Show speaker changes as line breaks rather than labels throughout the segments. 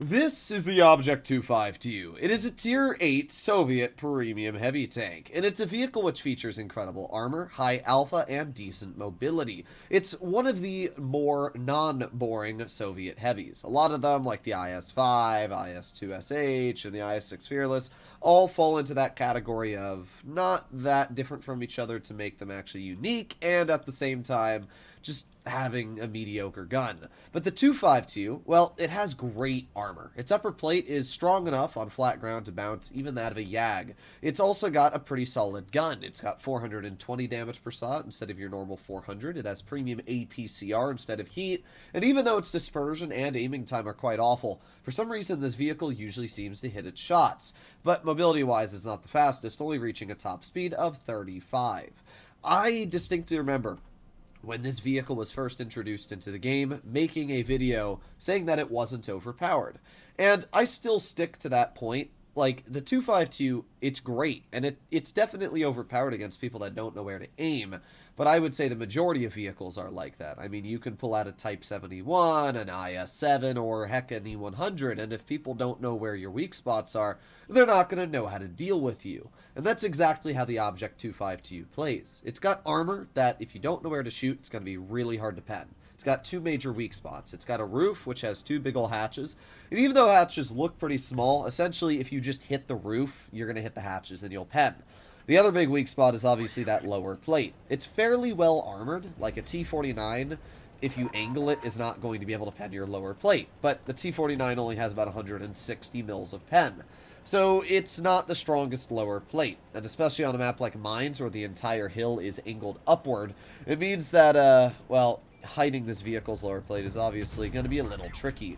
This is the Object 252. It is a Tier 8 Soviet premium heavy tank, and it's a vehicle which features incredible armor, high alpha, and decent mobility. It's one of the more non-boring Soviet heavies. A lot of them, like the IS-5, IS-2SH, and the IS-6 Fearless, all fall into that category of not that different from each other to make them actually unique, and at the same time, just having a mediocre gun. But the 252, well, it has great armor. Its upper plate is strong enough on flat ground to bounce even that of a Yag. It's also got a pretty solid gun. It's got 420 damage per shot instead of your normal 400. It has premium APCR instead of heat, and even though its dispersion and aiming time are quite awful, for some reason this vehicle usually seems to hit its shots. But mobility-wise, it's not the fastest, only reaching a top speed of 35. I distinctly remember when this vehicle was first introduced into the game, making a video saying that it wasn't overpowered. And I still stick to that point. Like, the 252, it's great, and it's definitely overpowered against people that don't know where to aim, but I would say the majority of vehicles are like that. I mean, you can pull out a Type 71, an IS-7, or heck, an E100, and if people don't know where your weak spots are, they're not going to know how to deal with you. And that's exactly how the Object 252 plays. It's got armor that, if you don't know where to shoot, it's going to be really hard to pen. It's got two major weak spots. It's got a roof, which has two big ol' hatches. And even though hatches look pretty small, essentially, if you just hit the roof, you're going to hit the hatches and you'll pen. The other big weak spot is obviously that lower plate. It's fairly well armored, like a T-49, if you angle it, is not going to be able to pen your lower plate. But the T-49 only has about 160 mils of pen. So it's not the strongest lower plate, and especially on a map like Mines where the entire hill is angled upward, it means that, well, hiding this vehicle's lower plate is obviously going to be a little tricky.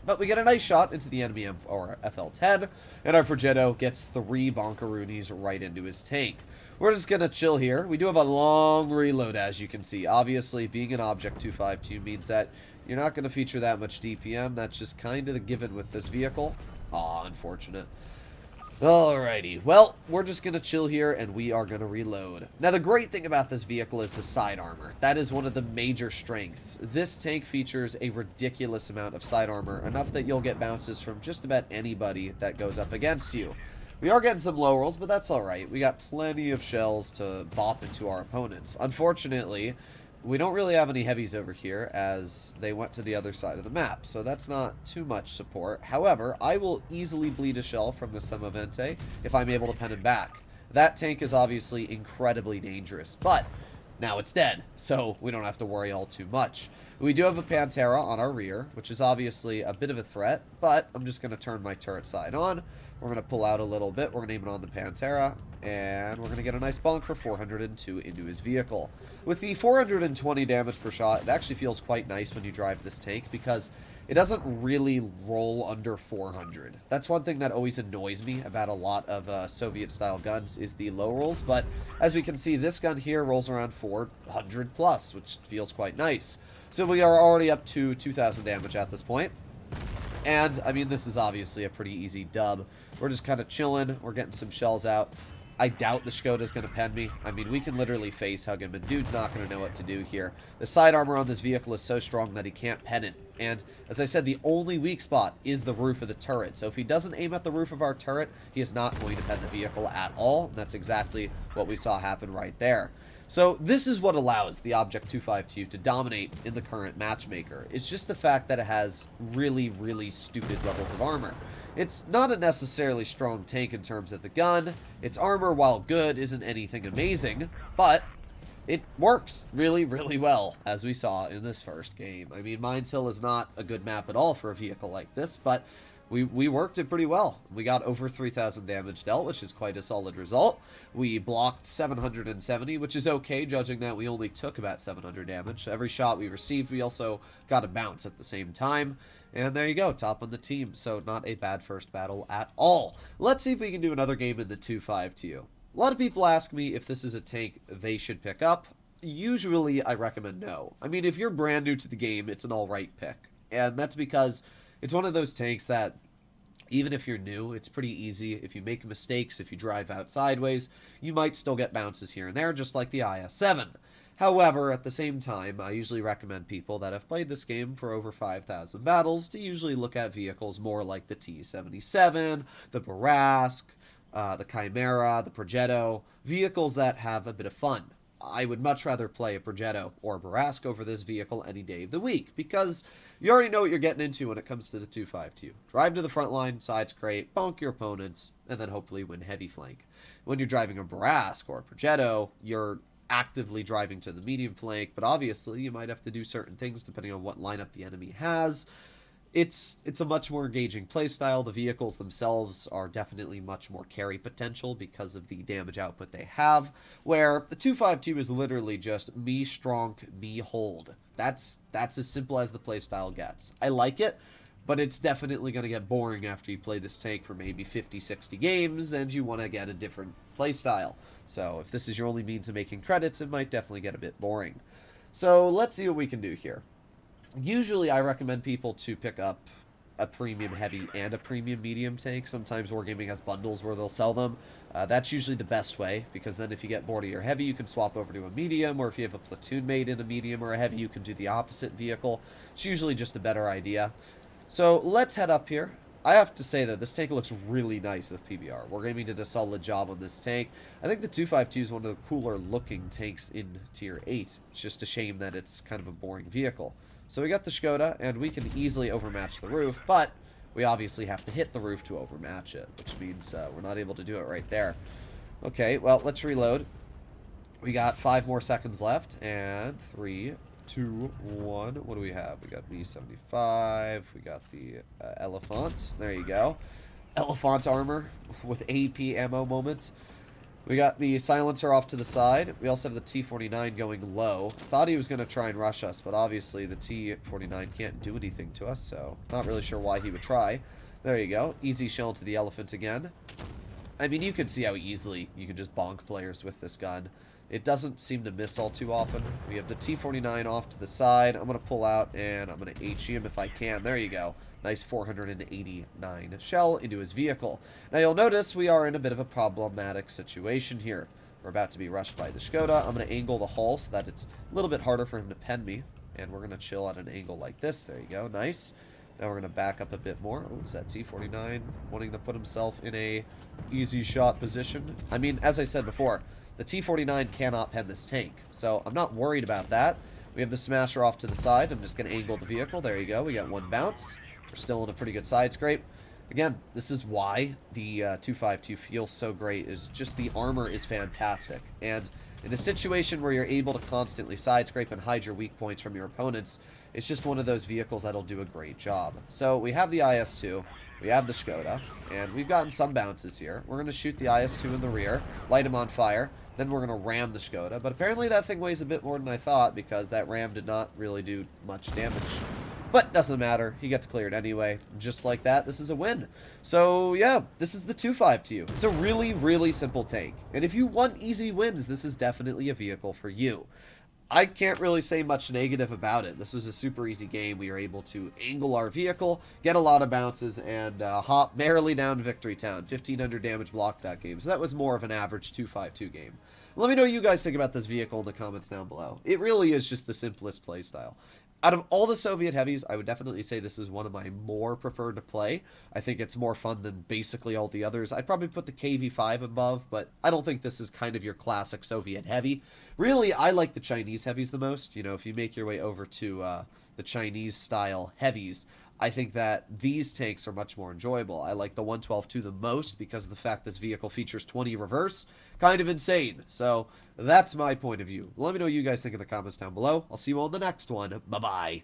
But we get a nice shot into the enemy or FL-10, and our Progetto gets 3 Bonkaroonies right into his tank. We're just going to chill here. We do have a long reload, as you can see. Obviously, being an Object 252 means that you're not going to feature that much DPM. That's just kind of the given with this vehicle. Aw, unfortunate. Alrighty, well, we're just going to chill here, and we are going to reload. Now, the great thing about this vehicle is the side armor. That is one of the major strengths. This tank features a ridiculous amount of side armor, enough that you'll get bounces from just about anybody that goes up against you. We are getting some low rolls, but that's alright. We got plenty of shells to bop into our opponents. Unfortunately, we don't really have any heavies over here, as they went to the other side of the map, so that's not too much support. However, I will easily bleed a shell from the Semovente if I'm able to pen him back. That tank is obviously incredibly dangerous, but now it's dead, so we don't have to worry all too much. We do have a Pantera on our rear, which is obviously a bit of a threat, but I'm just going to turn my turret side on. We're going to pull out a little bit. We're going to aim it on the Pantera, and we're going to get a nice bonk for 402 into his vehicle. With the 420 damage per shot, it actually feels quite nice when you drive this tank because it doesn't really roll under 400. That's one thing that always annoys me about a lot of Soviet-style guns is the low rolls, but as we can see, this gun here rolls around 400 plus, which feels quite nice. So we are already up to 2,000 damage at this point. And, I mean, this is obviously a pretty easy dub. We're just kind of chilling. We're getting some shells out. I doubt the Skoda's going to pen me. I mean, we can literally face hug him, and dude's not going to know what to do here. The side armor on this vehicle is so strong that he can't pen it. And, as I said, the only weak spot is the roof of the turret. So if he doesn't aim at the roof of our turret, he is not going to pen the vehicle at all. And that's exactly what we saw happen right there. So this is what allows the Object 252 to dominate in the current matchmaker. It's just the fact that it has really, really stupid levels of armor. It's not a necessarily strong tank in terms of the gun. Its armor, while good, isn't anything amazing, but it works really, really well, as we saw in this first game. I mean, Mines Hill is not a good map at all for a vehicle like this, but we worked it pretty well. We got over 3,000 damage dealt, which is quite a solid result. We blocked 770, which is okay, judging that we only took about 700 damage. Every shot we received, we also got a bounce at the same time. And there you go, top on the team. So not a bad first battle at all. Let's see if we can do another game in the 252. A lot of people ask me if this is a tank they should pick up. Usually, I recommend no. I mean, if you're brand new to the game, it's an alright pick. And that's because it's one of those tanks that, even if you're new, it's pretty easy. If you make mistakes, if you drive out sideways, you might still get bounces here and there, just like the IS-7. However, at the same time, I usually recommend people that have played this game for over 5,000 battles to usually look at vehicles more like the T-77, the Bourrasque, the Chimera, the Progetto, vehicles that have a bit of fun. I would much rather play a Progetto or a Bourrasque over this vehicle any day of the week, because you already know what you're getting into when it comes to the 252. Drive to the front line, side scrape, bonk your opponents, and then hopefully win heavy flank. When you're driving a Bourrasque or a Progetto, you're actively driving to the medium flank, but obviously you might have to do certain things depending on what lineup the enemy has. It's a much more engaging playstyle. The vehicles themselves are definitely much more carry potential because of the damage output they have, where the 252 is literally just me strong, me hold. That's as simple as the playstyle gets. I like it, but it's definitely going to get boring after you play this tank for maybe 50, 60 games, and you want to get a different playstyle. So if this is your only means of making credits, it might definitely get a bit boring. So let's see what we can do here. Usually I recommend people to pick up a premium heavy and a premium medium tank. Sometimes Wargaming has bundles where they'll sell them. That's usually the best way, because then if you get bored of your heavy, you can swap over to a medium, or if you have a platoon mate in a medium or a heavy, you can do the opposite vehicle. It's usually just a better idea. So let's head up here. I have to say that this tank looks really nice with PBR. Wargaming did a solid job on this tank. I think the 252 is one of the cooler looking tanks in Tier 8. It's just a shame that it's kind of a boring vehicle. So we got the Skoda, and we can easily overmatch the roof, but we obviously have to hit the roof to overmatch it, which means we're not able to do it right there. Okay, well, let's reload. We got 5 more seconds left, and 3, 2, 1. What do we have? We got B-75. We got the Elephant. There you go. Elephant armor with AP ammo moment. We got the silencer off to the side. We also have the T-49 going low. Thought he was going to try and rush us, but obviously the T-49 can't do anything to us, so not really sure why he would try. There you go. Easy shell to the Elephant again. I mean, you can see how easily you can just bonk players with this gun. It doesn't seem to miss all too often. We have the T-49 off to the side. I'm going to pull out, and I'm going to HE him if I can. There you go. Nice 489 shell into his vehicle. Now you'll notice we are in a bit of a problematic situation here. We're about to be rushed by the Skoda. I'm going to angle the hull so that it's a little bit harder for him to pen me. And we're going to chill at an angle like this. There you go. Nice. Now we're going to back up a bit more. Oh, is that T-49 wanting to put himself in a easy shot position? I mean, as I said before, the T-49 cannot pen this tank, so I'm not worried about that. We have the Smasher off to the side. I'm just going to angle the vehicle. There you go. We got 1 bounce. We're still in a pretty good side scrape. Again, this is why the 252 feels so great, is just the armor is fantastic. And in a situation where you're able to constantly side scrape and hide your weak points from your opponents, it's just one of those vehicles that'll do a great job. So we have the IS-2, we have the Skoda, and we've gotten some bounces here. We're going to shoot the IS-2 in the rear, light him on fire, then we're going to ram the Skoda. But apparently that thing weighs a bit more than I thought, because that ram did not really do much damage. But doesn't matter. He gets cleared anyway. Just like that, this is a win. So yeah, this is the 252. It's a really, really simple tank. And if you want easy wins, this is definitely a vehicle for you. I can't really say much negative about it. This was a super easy game. We were able to angle our vehicle, get a lot of bounces, and hop barely down to Victory Town. 1,500 damage blocked that game. So that was more of an average 252 game. Let me know what you guys think about this vehicle in the comments down below. It really is just the simplest playstyle. Out of all the Soviet heavies, I would definitely say this is one of my more preferred to play. I think it's more fun than basically all the others. I'd probably put the KV-5 above, but I don't think this is kind of your classic Soviet heavy. Really, I like the Chinese heavies the most. You know, if you make your way over to the Chinese-style heavies, I think that these tanks are much more enjoyable. I like the 112-2 the most because of the fact this vehicle features 20 reverse. Kind of insane. So that's my point of view. Let me know what you guys think in the comments down below. I'll see you all in the next one. Bye-bye.